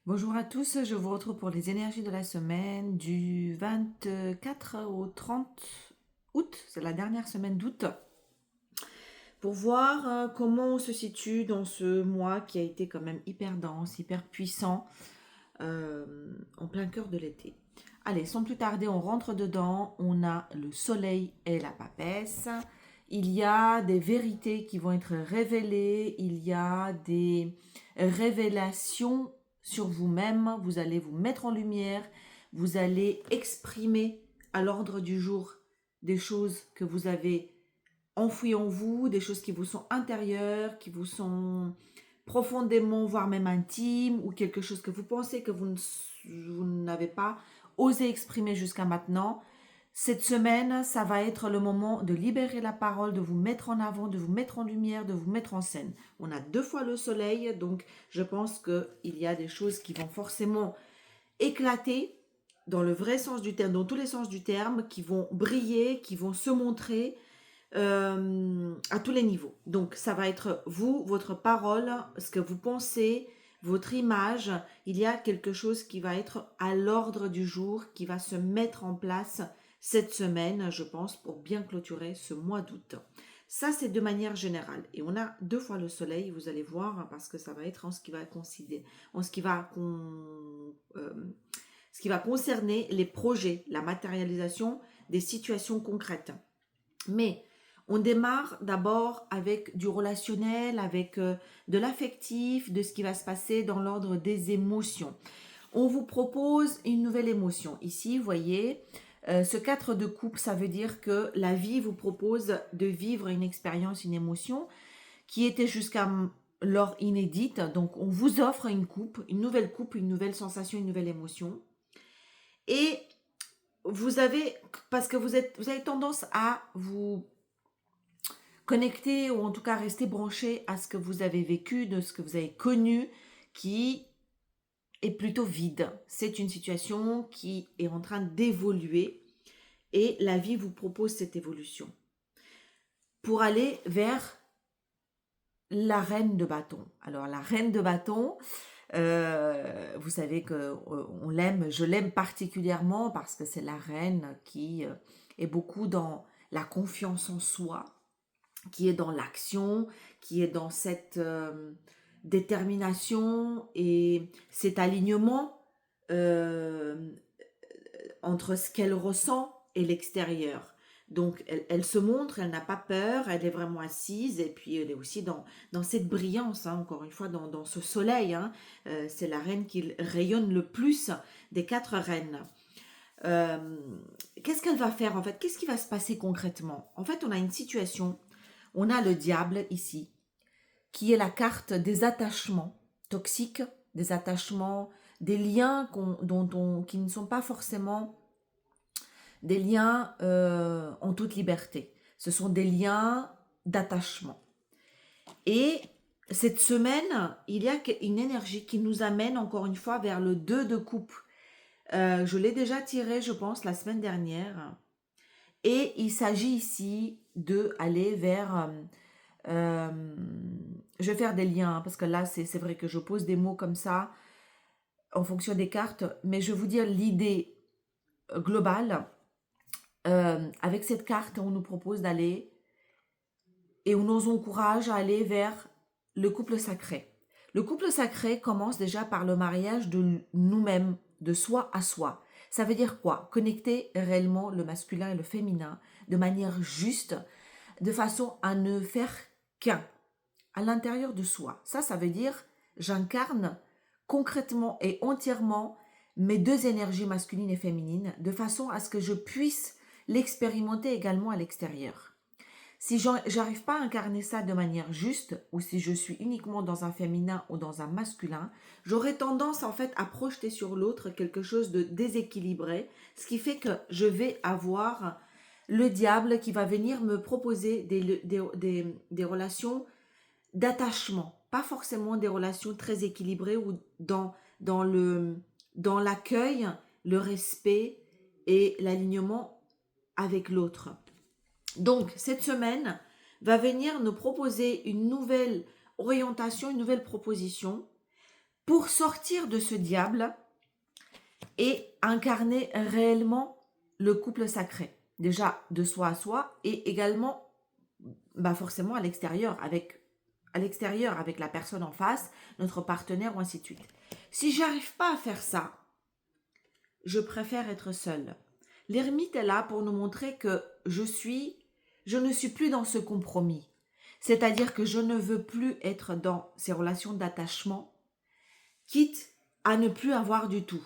Bonjour à tous, je vous retrouve pour les énergies de la semaine du 24 au 30 août, c'est la dernière semaine d'août, pour voir comment on se situe dans ce mois qui a été quand même hyper dense, hyper puissant, en plein cœur de l'été. Allez, sans plus tarder, on rentre dedans, on a le soleil et la papesse. Il y a des vérités qui vont être révélées, il y a des révélations sur vous-même, vous allez vous mettre en lumière, vous allez exprimer à l'ordre du jour des choses que vous avez enfouies en vous, des choses qui vous sont intérieures, qui vous sont profondément, voire même intimes, ou quelque chose que vous pensez que vous n'avez pas osé exprimer jusqu'à maintenant. Cette semaine, ça va être le moment de libérer la parole, de vous mettre en avant, de vous mettre en lumière, de vous mettre en scène. On a 2 fois le soleil, donc je pense qu'il y a des choses qui vont forcément éclater dans le vrai sens du terme, dans tous les sens du terme, qui vont briller, qui vont se montrer à tous les niveaux. Donc ça va être vous, votre parole, ce que vous pensez, votre image. Il y a quelque chose qui va être à l'ordre du jour, qui va se mettre en place cette semaine, je pense, pour bien clôturer ce mois d'août. Ça, c'est de manière générale. Et on a 2 fois le soleil, vous allez voir, parce que ça va être en ce qui va considérer, en ce qui va concerner les projets, la matérialisation des situations concrètes. Mais on démarre d'abord avec du relationnel, avec de l'affectif, de ce qui va se passer dans l'ordre des émotions. On vous propose une nouvelle émotion. Ici, vous voyez, ce 4 de coupe, ça veut dire que la vie vous propose de vivre une expérience, une émotion qui était jusqu'à lors inédite. Donc, on vous offre une coupe, une nouvelle sensation, une nouvelle émotion. Et vous avez, parce que vous avez tendance à vous connecter ou en tout cas rester branché à ce que vous avez vécu, de ce que vous avez connu, qui est plutôt vide. C'est une situation qui est en train d'évoluer et la vie vous propose cette évolution pour aller vers la reine de bâton. Alors la reine de bâton, vous savez que on l'aime, je l'aime particulièrement parce que c'est la reine qui est beaucoup dans la confiance en soi, qui est dans l'action, qui est dans cette détermination et cet alignement euh, entre ce qu'elle ressent et l'extérieur. Donc elle se montre, elle n'a pas peur, elle est vraiment assise et puis elle est aussi dans cette brillance, hein, encore une fois, dans ce soleil. Hein. C'est la reine qui rayonne le plus des 4 reines. Euh, Qu'est-ce qu'elle va faire en fait? Qu'est-ce qui va se passer concrètement? En fait, on a une situation, on a le diable ici, qui est la carte des attachements toxiques, des attachements, des liens qui ne sont pas forcément des liens en toute liberté. Ce sont des liens d'attachement. Et cette semaine, il y a une énergie qui nous amène encore une fois vers le 2 de coupe. Je l'ai déjà tiré, je pense, la semaine dernière. Et il s'agit ici de aller vers... je vais faire des liens, hein, parce que là, c'est vrai que je pose des mots comme ça en fonction des cartes, mais je vais vous dire l'idée globale. Avec cette carte, on nous propose d'aller et on nous encourage à aller vers le couple sacré. Le couple sacré commence déjà par le mariage de nous-mêmes, de soi à soi. Ça veut dire quoi? Connecter réellement le masculin et le féminin de manière juste, de façon à ne faire qu'un à l'intérieur de soi. Ça veut dire j'incarne concrètement et entièrement mes 2 énergies masculines et féminines de façon à ce que je puisse l'expérimenter également à l'extérieur. Si j'arrive pas à incarner ça de manière juste, ou si je suis uniquement dans un féminin ou dans un masculin, j'aurais tendance en fait à projeter sur l'autre quelque chose de déséquilibré, ce qui fait que je vais avoir le diable qui va venir me proposer des relations d'attachement, pas forcément des relations très équilibrées ou dans l'accueil, le respect et l'alignement avec l'autre. Donc, cette semaine va venir nous proposer une nouvelle orientation, une nouvelle proposition pour sortir de ce diable et incarner réellement le couple sacré. Déjà de soi à soi et également forcément à l'extérieur avec la personne en face, notre partenaire ou ainsi de suite. Si j'arrive pas à faire ça, je préfère être seule. L'ermite est là pour nous montrer que je ne suis plus dans ce compromis. C'est-à-dire que je ne veux plus être dans ces relations d'attachement, quitte à ne plus avoir du tout.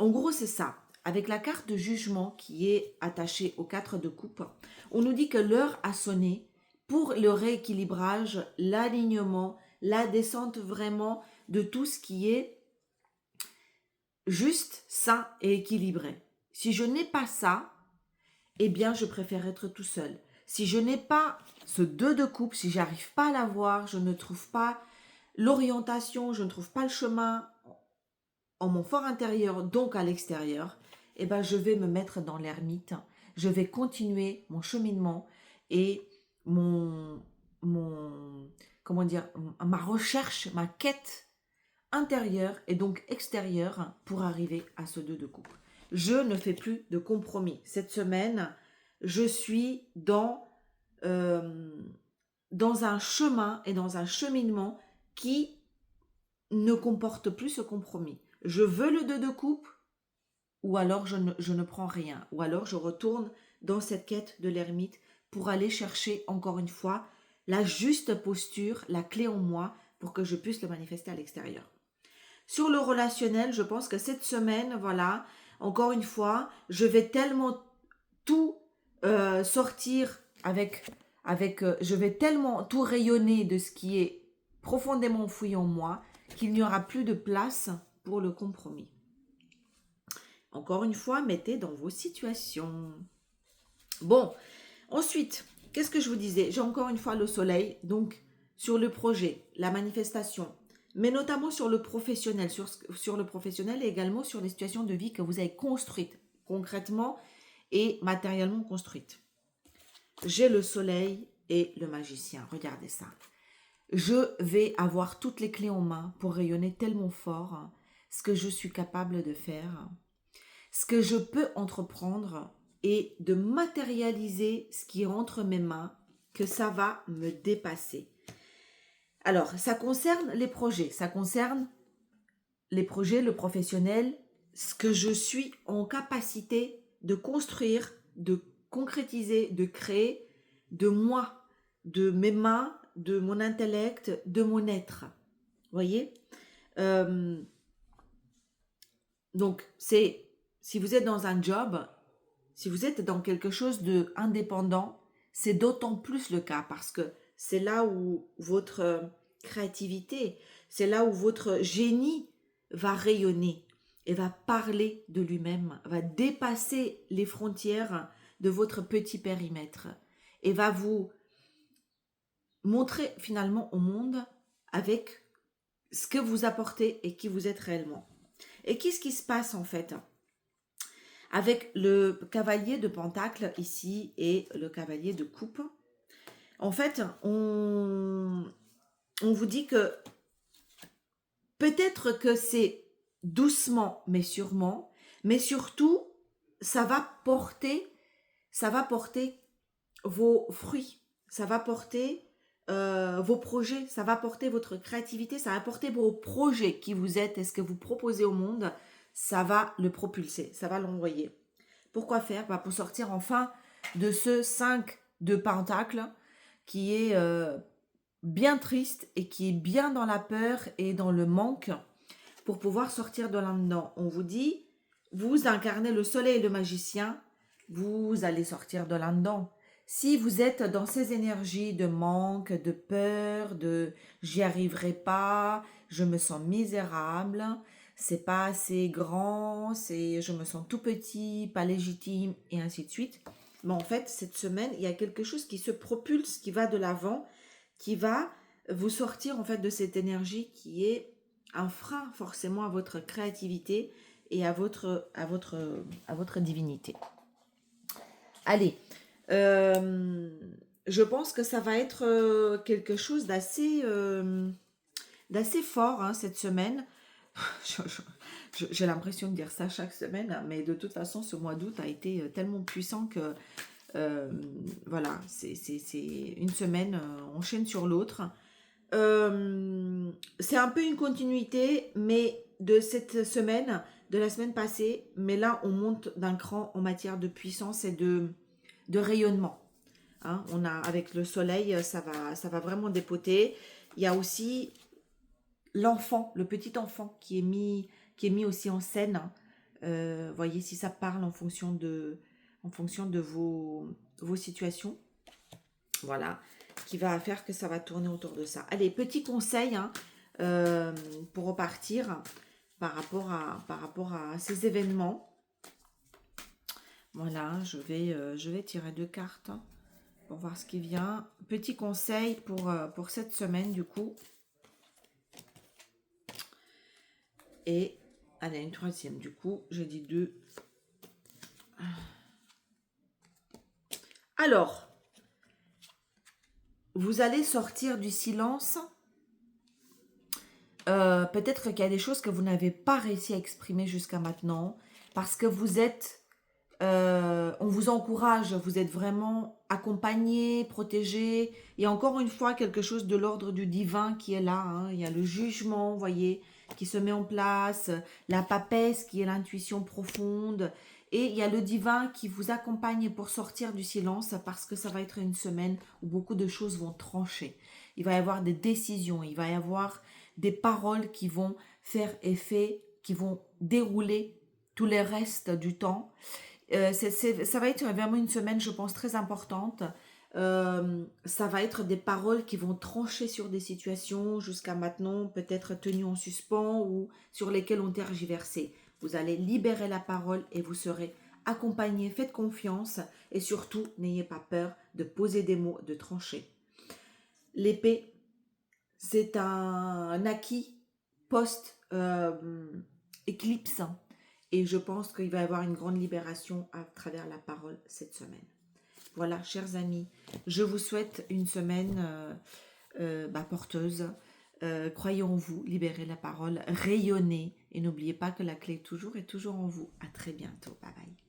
En gros, c'est ça. Avec la carte de jugement qui est attachée aux 4 de coupe, on nous dit que l'heure a sonné pour le rééquilibrage, l'alignement, la descente vraiment de tout ce qui est juste, sain et équilibré. Si je n'ai pas ça, eh bien, je préfère être tout seul. Si je n'ai pas ce 2 de coupe, si j'arrive pas à l'avoir, je ne trouve pas l'orientation, je ne trouve pas le chemin en mon fort intérieur, donc à l'extérieur, eh ben, je vais me mettre dans l'ermite. Je vais continuer mon cheminement et ma recherche, ma quête intérieure et donc extérieure pour arriver à ce 2 de coupe. Je ne fais plus de compromis. Cette semaine, je suis dans un chemin et dans un cheminement qui ne comporte plus ce compromis. Je veux le 2 de coupe ou alors je ne prends rien. Ou alors je retourne dans cette quête de l'ermite pour aller chercher encore une fois la juste posture, la clé en moi pour que je puisse le manifester à l'extérieur. Sur le relationnel, je pense que cette semaine, voilà, encore une fois, je vais tellement tout sortir je vais tellement tout rayonner de ce qui est profondément enfoui en moi qu'il n'y aura plus de place pour le compromis. Encore une fois, mettez dans vos situations. Bon, ensuite, qu'est-ce que je vous disais? J'ai encore une fois le soleil, donc sur le projet, la manifestation, mais notamment sur le professionnel, sur le professionnel et également sur les situations de vie que vous avez construites, concrètement et matériellement construites. J'ai le soleil et le magicien, regardez ça. Je vais avoir toutes les clés en main pour rayonner tellement fort ce que je suis capable de faire, ce que je peux entreprendre et de matérialiser ce qui est entre mes mains, que ça va me dépasser. Alors, ça concerne les projets, le professionnel, ce que je suis en capacité de construire, de concrétiser, de créer, de moi, de mes mains, de mon intellect, de mon être. Voyez donc, si vous êtes dans un job, si vous êtes dans quelque chose d'indépendant, c'est d'autant plus le cas parce que c'est là où votre créativité, c'est là où votre génie va rayonner et va parler de lui-même, va dépasser les frontières de votre petit périmètre et va vous montrer finalement au monde avec ce que vous apportez et qui vous êtes réellement. Et qu'est-ce qui se passe en fait avec le cavalier de pentacle ici et le cavalier de coupe? En fait, on vous dit que peut-être que c'est doucement mais sûrement, mais surtout ça va porter vos fruits, ça va porter vos projets, ça va porter votre créativité, ça va porter vos projets qui vous êtes et ce que vous proposez au monde, ça va le propulser, ça va l'envoyer. Pourquoi faire? Pour sortir enfin de ce 5 de pentacle qui est bien triste et qui est bien dans la peur et dans le manque pour pouvoir sortir de là-dedans. On vous dit, vous incarnez le soleil et le magicien, vous allez sortir de là-dedans. Si vous êtes dans ces énergies de manque, de peur, de j'y arriverai pas, je me sens misérable, c'est pas assez grand, je me sens tout petit, pas légitime et ainsi de suite. Mais en fait, cette semaine, il y a quelque chose qui se propulse, qui va de l'avant, qui va vous sortir en fait de cette énergie qui est un frein forcément à votre créativité et à votre divinité. Allez, je pense que ça va être quelque chose d'assez fort cette semaine J'ai l'impression de dire ça chaque semaine, mais de toute façon, ce mois d'août a été tellement puissant que voilà, c'est une semaine, enchaîne sur l'autre. C'est un peu une continuité, mais de cette semaine, de la semaine passée, mais là, on monte d'un cran en matière de puissance et de rayonnement. Hein. On a, avec le soleil, ça va vraiment dépoter. Il y a aussi l'enfant, le petit enfant qui est mis aussi en scène. Voyez si ça parle en fonction de vos situations. Voilà, qui va faire que ça va tourner autour de ça. Allez, petit conseil hein, pour repartir par rapport à ces événements. Voilà, je vais tirer 2 cartes pour voir ce qui vient. Petit conseil pour cette semaine du coup. Et allez, une troisième du coup, j'ai dit 2. Alors, vous allez sortir du silence. Peut-être qu'il y a des choses que vous n'avez pas réussi à exprimer jusqu'à maintenant parce que vous êtes, on vous encourage, vous êtes vraiment accompagné, protégé. Il y a encore une fois quelque chose de l'ordre du divin qui est là. Hein. Il y a le jugement, vous voyez, qui se met en place, la papesse qui est l'intuition profonde. Et il y a le divin qui vous accompagne pour sortir du silence parce que ça va être une semaine où beaucoup de choses vont trancher. Il va y avoir des décisions, il va y avoir des paroles qui vont faire effet, qui vont dérouler tout le reste du temps. Ça va être vraiment une semaine, je pense, très importante. Ça va être des paroles qui vont trancher sur des situations jusqu'à maintenant peut-être tenues en suspens ou sur lesquelles on tergiversé. Vous allez libérer la parole et vous serez accompagné, faites confiance et surtout n'ayez pas peur de poser des mots, de trancher. L'épée, c'est un acquis post-éclipse et je pense qu'il va y avoir une grande libération à travers la parole cette semaine. Voilà, chers amis, je vous souhaite une semaine porteuse. Croyez en vous, libérez la parole, rayonnez et n'oubliez pas que la clé toujours est toujours en vous. À très bientôt. Bye bye.